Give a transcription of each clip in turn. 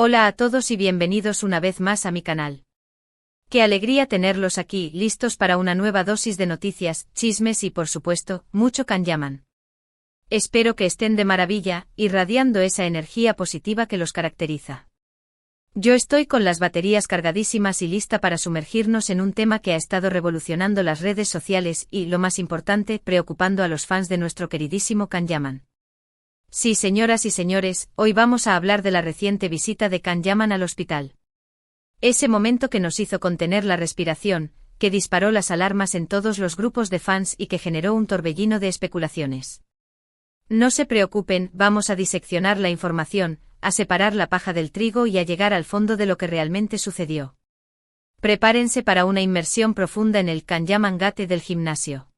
Hola a todos y bienvenidos una vez más a mi canal. Qué alegría tenerlos aquí, listos para una nueva dosis de noticias, chismes y por supuesto, mucho Kanyaman. Espero que estén de maravilla, irradiando esa energía positiva que los caracteriza. Yo estoy con las baterías cargadísimas y lista para sumergirnos en un tema que ha estado revolucionando las redes sociales y, lo más importante, preocupando a los fans de nuestro queridísimo Kanyaman. Sí, señoras y señores, hoy vamos a hablar de la reciente visita de Kanyaman al hospital. Ese momento que nos hizo contener la respiración, que disparó las alarmas en todos los grupos de fans y que generó un torbellino de especulaciones. No se preocupen, vamos a diseccionar la información, a separar la paja del trigo y a llegar al fondo de lo que realmente sucedió. Prepárense para una inmersión profunda en el Kanyaman Gate del gimnasio.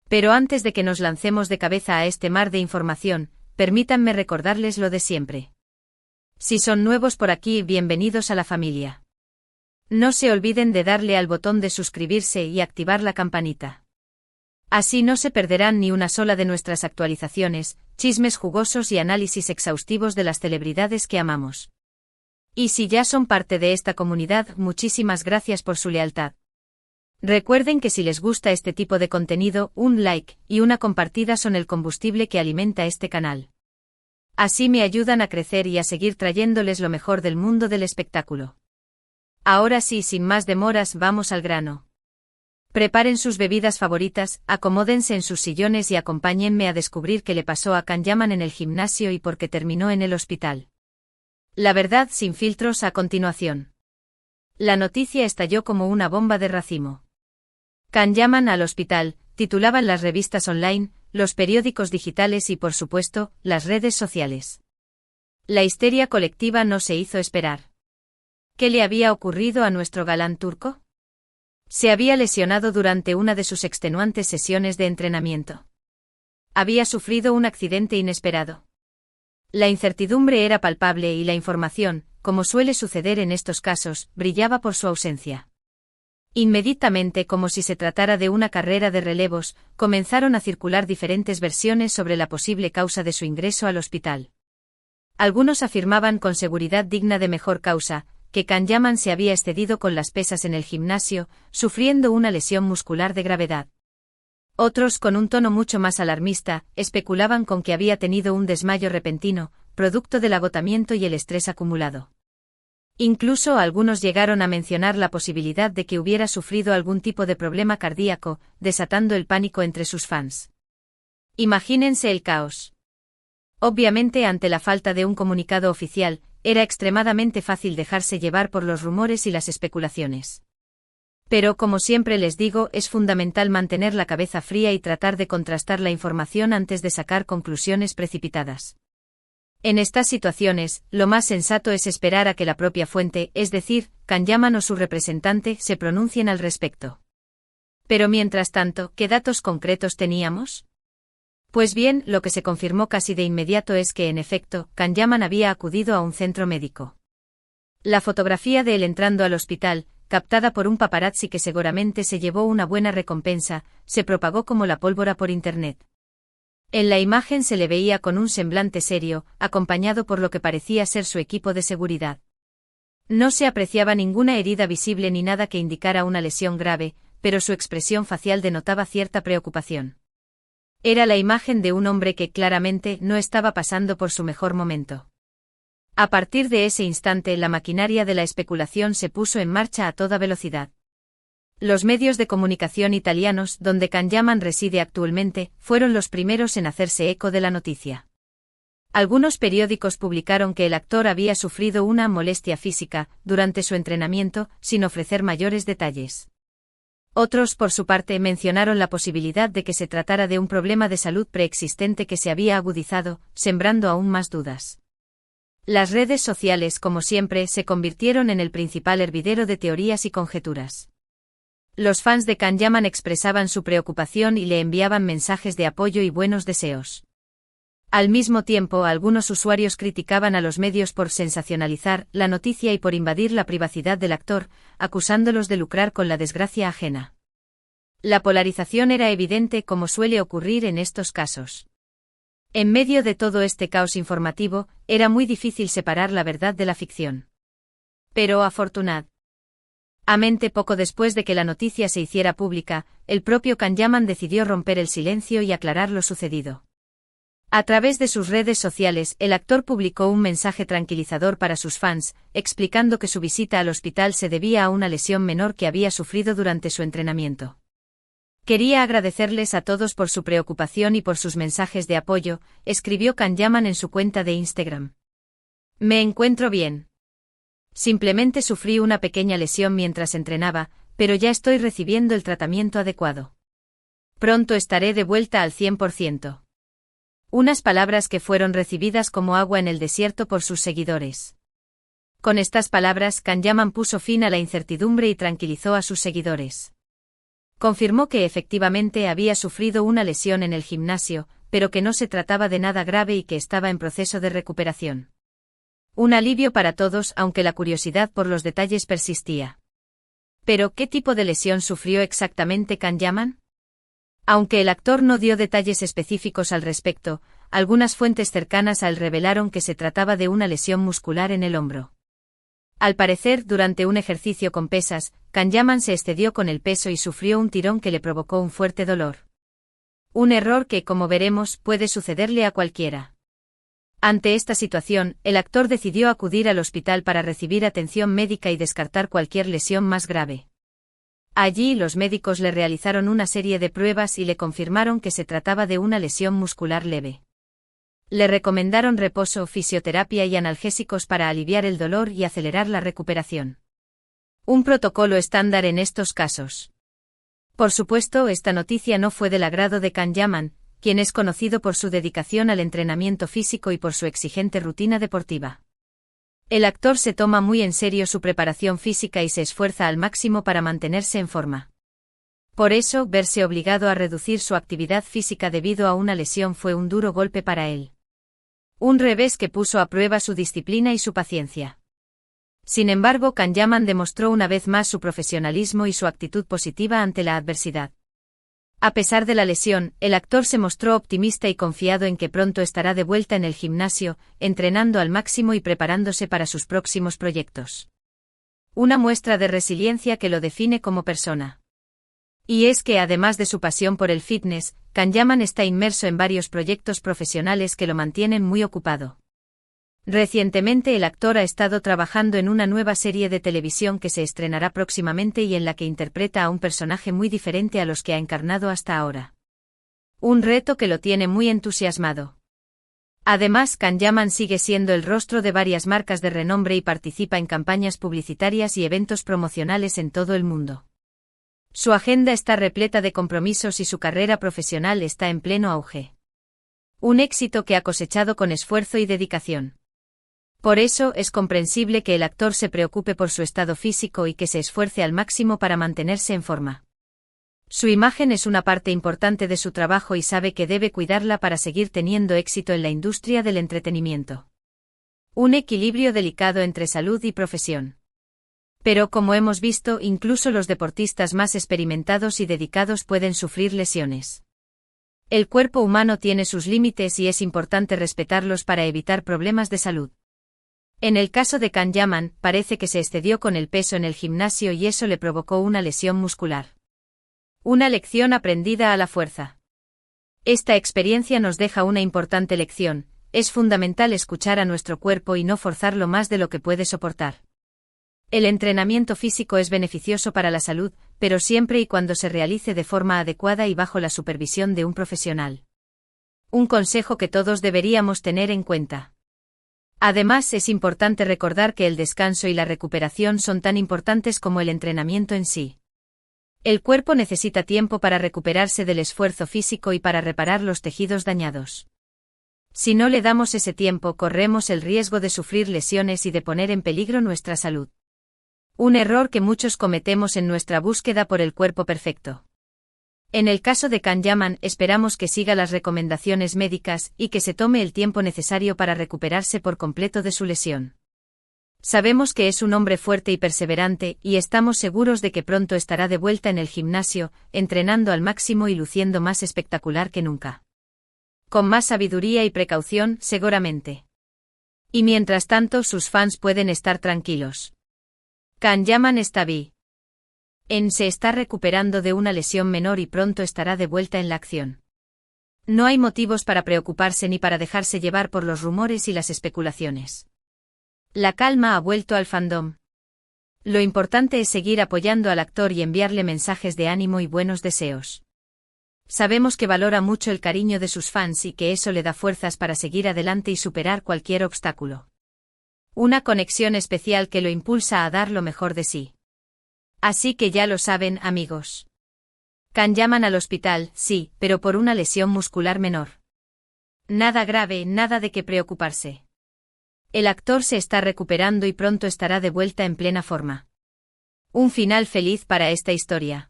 Pero antes de que nos lancemos de cabeza a este mar de información, permítanme recordarles lo de siempre. Si son nuevos por aquí, bienvenidos a la familia. No se olviden de darle al botón de suscribirse y activar la campanita. Así no se perderán ni una sola de nuestras actualizaciones, chismes jugosos y análisis exhaustivos de las celebridades que amamos. Y si ya son parte de esta comunidad, muchísimas gracias por su lealtad. Recuerden que si les gusta este tipo de contenido, un like y una compartida son el combustible que alimenta este canal. Así me ayudan a crecer y a seguir trayéndoles lo mejor del mundo del espectáculo. Ahora sí, sin más demoras, vamos al grano. Preparen sus bebidas favoritas, acomódense en sus sillones y acompáñenme a descubrir qué le pasó a Kanyaman en el gimnasio y por qué terminó en el hospital. La verdad sin filtros a continuación. La noticia estalló como una bomba de racimo. Kanyaman al hospital, titulaban las revistas online, los periódicos digitales y por supuesto, las redes sociales. La histeria colectiva no se hizo esperar. ¿Qué le había ocurrido a nuestro galán turco? Se había lesionado durante una de sus extenuantes sesiones de entrenamiento. Había sufrido un accidente inesperado. La incertidumbre era palpable y la información, como suele suceder en estos casos, brillaba por su ausencia. Inmediatamente, como si se tratara de una carrera de relevos, comenzaron a circular diferentes versiones sobre la posible causa de su ingreso al hospital. Algunos afirmaban con seguridad digna de mejor causa, que Kanyaman se había excedido con las pesas en el gimnasio, sufriendo una lesión muscular de gravedad. Otros, con un tono mucho más alarmista, especulaban con que había tenido un desmayo repentino, producto del agotamiento y el estrés acumulado. Incluso algunos llegaron a mencionar la posibilidad de que hubiera sufrido algún tipo de problema cardíaco, desatando el pánico entre sus fans. Imagínense el caos. Obviamente, ante la falta de un comunicado oficial, era extremadamente fácil dejarse llevar por los rumores y las especulaciones. Pero como siempre les digo, es fundamental mantener la cabeza fría y tratar de contrastar la información antes de sacar conclusiones precipitadas. En estas situaciones, lo más sensato es esperar a que la propia fuente, es decir, Kanyaman o su representante, se pronuncien al respecto. Pero mientras tanto, ¿qué datos concretos teníamos? Pues bien, lo que se confirmó casi de inmediato es que en efecto, Kanyaman había acudido a un centro médico. La fotografía de él entrando al hospital, captada por un paparazzi que seguramente se llevó una buena recompensa, se propagó como la pólvora por internet. En la imagen se le veía con un semblante serio, acompañado por lo que parecía ser su equipo de seguridad. No se apreciaba ninguna herida visible ni nada que indicara una lesión grave, pero su expresión facial denotaba cierta preocupación. Era la imagen de un hombre que claramente no estaba pasando por su mejor momento. A partir de ese instante, la maquinaria de la especulación se puso en marcha a toda velocidad. Los medios de comunicación italianos, donde Kanyaman reside actualmente, fueron los primeros en hacerse eco de la noticia. Algunos periódicos publicaron que el actor había sufrido una molestia física durante su entrenamiento, sin ofrecer mayores detalles. Otros, por su parte, mencionaron la posibilidad de que se tratara de un problema de salud preexistente que se había agudizado, sembrando aún más dudas. Las redes sociales, como siempre, se convirtieron en el principal hervidero de teorías y conjeturas. Los fans de Kanyaman expresaban su preocupación y le enviaban mensajes de apoyo y buenos deseos. Al mismo tiempo, algunos usuarios criticaban a los medios por sensacionalizar la noticia y por invadir la privacidad del actor, acusándolos de lucrar con la desgracia ajena. La polarización era evidente, como suele ocurrir en estos casos. En medio de todo este caos informativo, era muy difícil separar la verdad de la ficción. Pero afortunadamente, poco después de que la noticia se hiciera pública, el propio Kanyaman decidió romper el silencio y aclarar lo sucedido. A través de sus redes sociales, el actor publicó un mensaje tranquilizador para sus fans, explicando que su visita al hospital se debía a una lesión menor que había sufrido durante su entrenamiento. Quería agradecerles a todos por su preocupación y por sus mensajes de apoyo, escribió Kanyaman en su cuenta de Instagram. Me encuentro bien. Simplemente sufrí una pequeña lesión mientras entrenaba, pero ya estoy recibiendo el tratamiento adecuado. Pronto estaré de vuelta al 100%. Unas palabras que fueron recibidas como agua en el desierto por sus seguidores. Con estas palabras, Kanyaman puso fin a la incertidumbre y tranquilizó a sus seguidores. Confirmó que efectivamente había sufrido una lesión en el gimnasio, pero que no se trataba de nada grave y que estaba en proceso de recuperación. Un alivio para todos, aunque la curiosidad por los detalles persistía. ¿Pero qué tipo de lesión sufrió exactamente Kanyaman? Aunque el actor no dio detalles específicos al respecto, algunas fuentes cercanas a él revelaron que se trataba de una lesión muscular en el hombro. Al parecer, durante un ejercicio con pesas, Kanyaman se excedió con el peso y sufrió un tirón que le provocó un fuerte dolor. Un error que, como veremos, puede sucederle a cualquiera. Ante esta situación, el actor decidió acudir al hospital para recibir atención médica y descartar cualquier lesión más grave. Allí los médicos le realizaron una serie de pruebas y le confirmaron que se trataba de una lesión muscular leve. Le recomendaron reposo, fisioterapia y analgésicos para aliviar el dolor y acelerar la recuperación. Un protocolo estándar en estos casos. Por supuesto, esta noticia no fue del agrado de Kanyaman, quien es conocido por su dedicación al entrenamiento físico y por su exigente rutina deportiva. El actor se toma muy en serio su preparación física y se esfuerza al máximo para mantenerse en forma. Por eso, verse obligado a reducir su actividad física debido a una lesión fue un duro golpe para él. Un revés que puso a prueba su disciplina y su paciencia. Sin embargo, Kanyaman demostró una vez más su profesionalismo y su actitud positiva ante la adversidad. A pesar de la lesión, el actor se mostró optimista y confiado en que pronto estará de vuelta en el gimnasio, entrenando al máximo y preparándose para sus próximos proyectos. Una muestra de resiliencia que lo define como persona. Y es que además de su pasión por el fitness, Kanyaman está inmerso en varios proyectos profesionales que lo mantienen muy ocupado. Recientemente el actor ha estado trabajando en una nueva serie de televisión que se estrenará próximamente y en la que interpreta a un personaje muy diferente a los que ha encarnado hasta ahora. Un reto que lo tiene muy entusiasmado. Además, Kanyaman sigue siendo el rostro de varias marcas de renombre y participa en campañas publicitarias y eventos promocionales en todo el mundo. Su agenda está repleta de compromisos y su carrera profesional está en pleno auge. Un éxito que ha cosechado con esfuerzo y dedicación. Por eso es comprensible que el actor se preocupe por su estado físico y que se esfuerce al máximo para mantenerse en forma. Su imagen es una parte importante de su trabajo y sabe que debe cuidarla para seguir teniendo éxito en la industria del entretenimiento. Un equilibrio delicado entre salud y profesión. Pero como hemos visto, incluso los deportistas más experimentados y dedicados pueden sufrir lesiones. El cuerpo humano tiene sus límites y es importante respetarlos para evitar problemas de salud. En el caso de Kanyaman, parece que se excedió con el peso en el gimnasio y eso le provocó una lesión muscular. Una lección aprendida a la fuerza. Esta experiencia nos deja una importante lección: es fundamental escuchar a nuestro cuerpo y no forzarlo más de lo que puede soportar. El entrenamiento físico es beneficioso para la salud, pero siempre y cuando se realice de forma adecuada y bajo la supervisión de un profesional. Un consejo que todos deberíamos tener en cuenta. Además, es importante recordar que el descanso y la recuperación son tan importantes como el entrenamiento en sí. El cuerpo necesita tiempo para recuperarse del esfuerzo físico y para reparar los tejidos dañados. Si no le damos ese tiempo, corremos el riesgo de sufrir lesiones y de poner en peligro nuestra salud. Un error que muchos cometemos en nuestra búsqueda por el cuerpo perfecto. En el caso de Kanyaman, esperamos que siga las recomendaciones médicas y que se tome el tiempo necesario para recuperarse por completo de su lesión. Sabemos que es un hombre fuerte y perseverante, y estamos seguros de que pronto estará de vuelta en el gimnasio, entrenando al máximo y luciendo más espectacular que nunca. Con más sabiduría y precaución, seguramente. Y mientras tanto sus fans pueden estar tranquilos. Can Yaman está bien. Se está recuperando de una lesión menor y pronto estará de vuelta en la acción. No hay motivos para preocuparse ni para dejarse llevar por los rumores y las especulaciones. La calma ha vuelto al fandom. Lo importante es seguir apoyando al actor y enviarle mensajes de ánimo y buenos deseos. Sabemos que valora mucho el cariño de sus fans y que eso le da fuerzas para seguir adelante y superar cualquier obstáculo. Una conexión especial que lo impulsa a dar lo mejor de sí. Así que ya lo saben, amigos. Can Yaman al hospital, sí, pero por una lesión muscular menor. Nada grave, nada de qué preocuparse. El actor se está recuperando y pronto estará de vuelta en plena forma. Un final feliz para esta historia.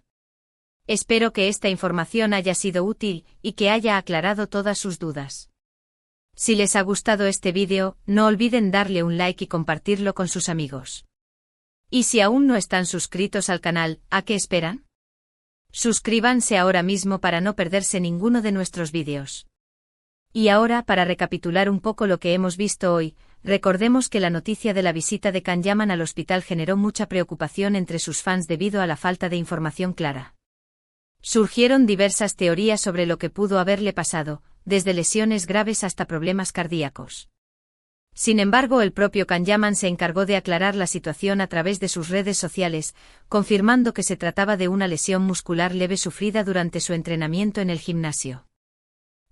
Espero que esta información haya sido útil y que haya aclarado todas sus dudas. Si les ha gustado este vídeo, no olviden darle un like y compartirlo con sus amigos. Y si aún no están suscritos al canal, ¿a qué esperan? Suscríbanse ahora mismo para no perderse ninguno de nuestros vídeos. Y ahora, para recapitular un poco lo que hemos visto hoy, recordemos que la noticia de la visita de Can Yaman al hospital generó mucha preocupación entre sus fans debido a la falta de información clara. Surgieron diversas teorías sobre lo que pudo haberle pasado, desde lesiones graves hasta problemas cardíacos. Sin embargo, el propio Can Yaman se encargó de aclarar la situación a través de sus redes sociales, confirmando que se trataba de una lesión muscular leve sufrida durante su entrenamiento en el gimnasio.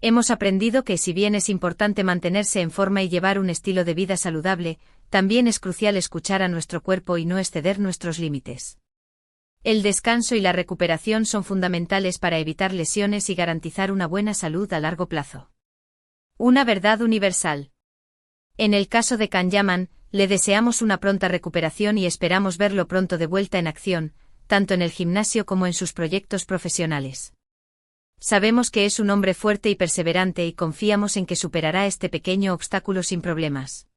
Hemos aprendido que si bien es importante mantenerse en forma y llevar un estilo de vida saludable, también es crucial escuchar a nuestro cuerpo y no exceder nuestros límites. El descanso y la recuperación son fundamentales para evitar lesiones y garantizar una buena salud a largo plazo. Una verdad universal. En el caso de Can Yaman, le deseamos una pronta recuperación y esperamos verlo pronto de vuelta en acción, tanto en el gimnasio como en sus proyectos profesionales. Sabemos que es un hombre fuerte y perseverante y confiamos en que superará este pequeño obstáculo sin problemas.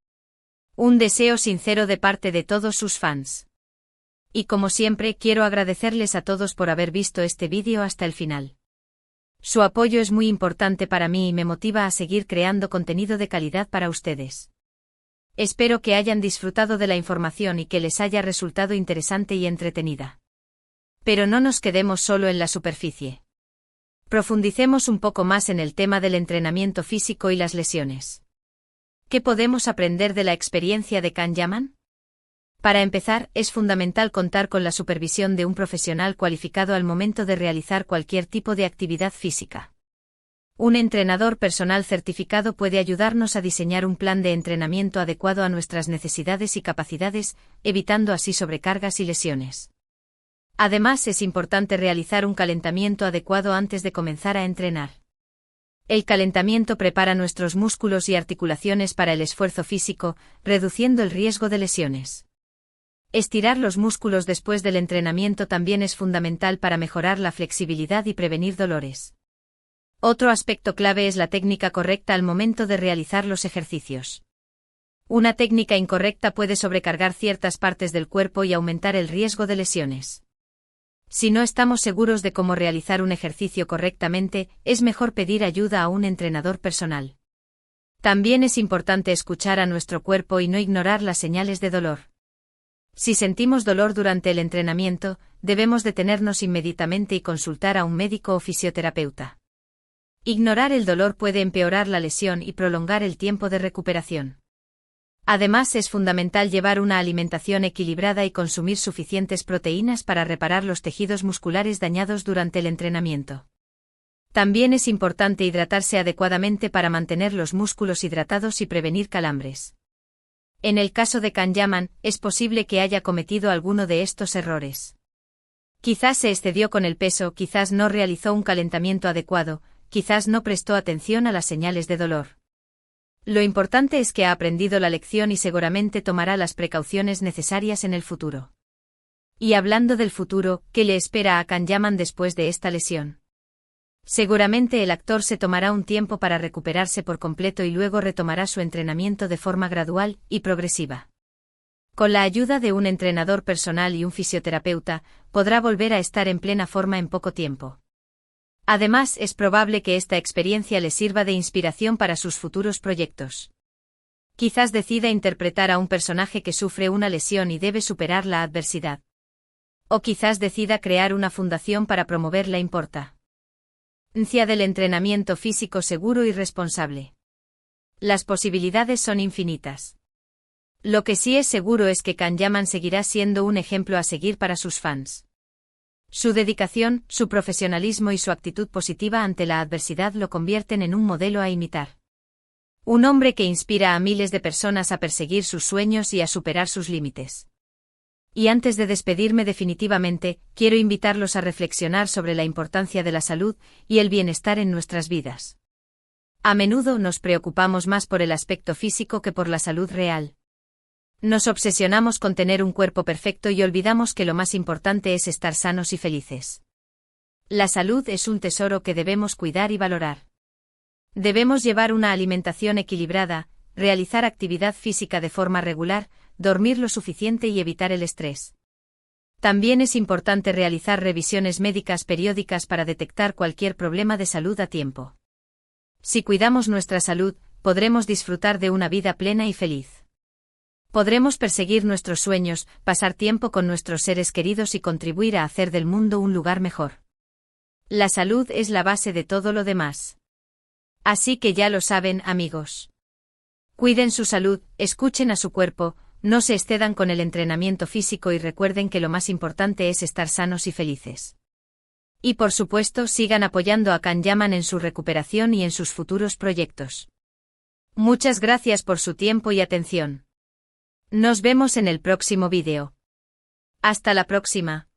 Un deseo sincero de parte de todos sus fans. Y como siempre, quiero agradecerles a todos por haber visto este vídeo hasta el final. Su apoyo es muy importante para mí y me motiva a seguir creando contenido de calidad para ustedes. Espero que hayan disfrutado de la información y que les haya resultado interesante y entretenida. Pero no nos quedemos solo en la superficie. Profundicemos un poco más en el tema del entrenamiento físico y las lesiones. ¿Qué podemos aprender de la experiencia de Can Yaman? Para empezar, es fundamental contar con la supervisión de un profesional cualificado al momento de realizar cualquier tipo de actividad física. Un entrenador personal certificado puede ayudarnos a diseñar un plan de entrenamiento adecuado a nuestras necesidades y capacidades, evitando así sobrecargas y lesiones. Además, es importante realizar un calentamiento adecuado antes de comenzar a entrenar. El calentamiento prepara nuestros músculos y articulaciones para el esfuerzo físico, reduciendo el riesgo de lesiones. Estirar los músculos después del entrenamiento también es fundamental para mejorar la flexibilidad y prevenir dolores. Otro aspecto clave es la técnica correcta al momento de realizar los ejercicios. Una técnica incorrecta puede sobrecargar ciertas partes del cuerpo y aumentar el riesgo de lesiones. Si no estamos seguros de cómo realizar un ejercicio correctamente, es mejor pedir ayuda a un entrenador personal. También es importante escuchar a nuestro cuerpo y no ignorar las señales de dolor. Si sentimos dolor durante el entrenamiento, debemos detenernos inmediatamente y consultar a un médico o fisioterapeuta. Ignorar el dolor puede empeorar la lesión y prolongar el tiempo de recuperación. Además, es fundamental llevar una alimentación equilibrada y consumir suficientes proteínas para reparar los tejidos musculares dañados durante el entrenamiento. También es importante hidratarse adecuadamente para mantener los músculos hidratados y prevenir calambres. En el caso de Can Yaman, es posible que haya cometido alguno de estos errores. Quizás se excedió con el peso, quizás no realizó un calentamiento adecuado, quizás no prestó atención a las señales de dolor. Lo importante es que ha aprendido la lección y seguramente tomará las precauciones necesarias en el futuro. Y hablando del futuro, ¿qué le espera a Can Yaman después de esta lesión? Seguramente el actor se tomará un tiempo para recuperarse por completo y luego retomará su entrenamiento de forma gradual y progresiva. Con la ayuda de un entrenador personal y un fisioterapeuta, podrá volver a estar en plena forma en poco tiempo. Además, es probable que esta experiencia le sirva de inspiración para sus futuros proyectos. Quizás decida interpretar a un personaje que sufre una lesión y debe superar la adversidad. O quizás decida crear una fundación para promover la importancia del entrenamiento físico seguro y responsable. Las posibilidades son infinitas. Lo que sí es seguro es que Kanyaman seguirá siendo un ejemplo a seguir para sus fans. Su dedicación, su profesionalismo y su actitud positiva ante la adversidad lo convierten en un modelo a imitar. Un hombre que inspira a miles de personas a perseguir sus sueños y a superar sus límites. Y antes de despedirme definitivamente, quiero invitarlos a reflexionar sobre la importancia de la salud y el bienestar en nuestras vidas. A menudo nos preocupamos más por el aspecto físico que por la salud real. Nos obsesionamos con tener un cuerpo perfecto y olvidamos que lo más importante es estar sanos y felices. La salud es un tesoro que debemos cuidar y valorar. Debemos llevar una alimentación equilibrada, realizar actividad física de forma regular, dormir lo suficiente y evitar el estrés. También es importante realizar revisiones médicas periódicas para detectar cualquier problema de salud a tiempo. Si cuidamos nuestra salud, podremos disfrutar de una vida plena y feliz. Podremos perseguir nuestros sueños, pasar tiempo con nuestros seres queridos y contribuir a hacer del mundo un lugar mejor. La salud es la base de todo lo demás. Así que ya lo saben, amigos. Cuiden su salud, escuchen a su cuerpo, no se excedan con el entrenamiento físico y recuerden que lo más importante es estar sanos y felices. Y por supuesto, sigan apoyando a Kanyaman en su recuperación y en sus futuros proyectos. Muchas gracias por su tiempo y atención. Nos vemos en el próximo vídeo. Hasta la próxima.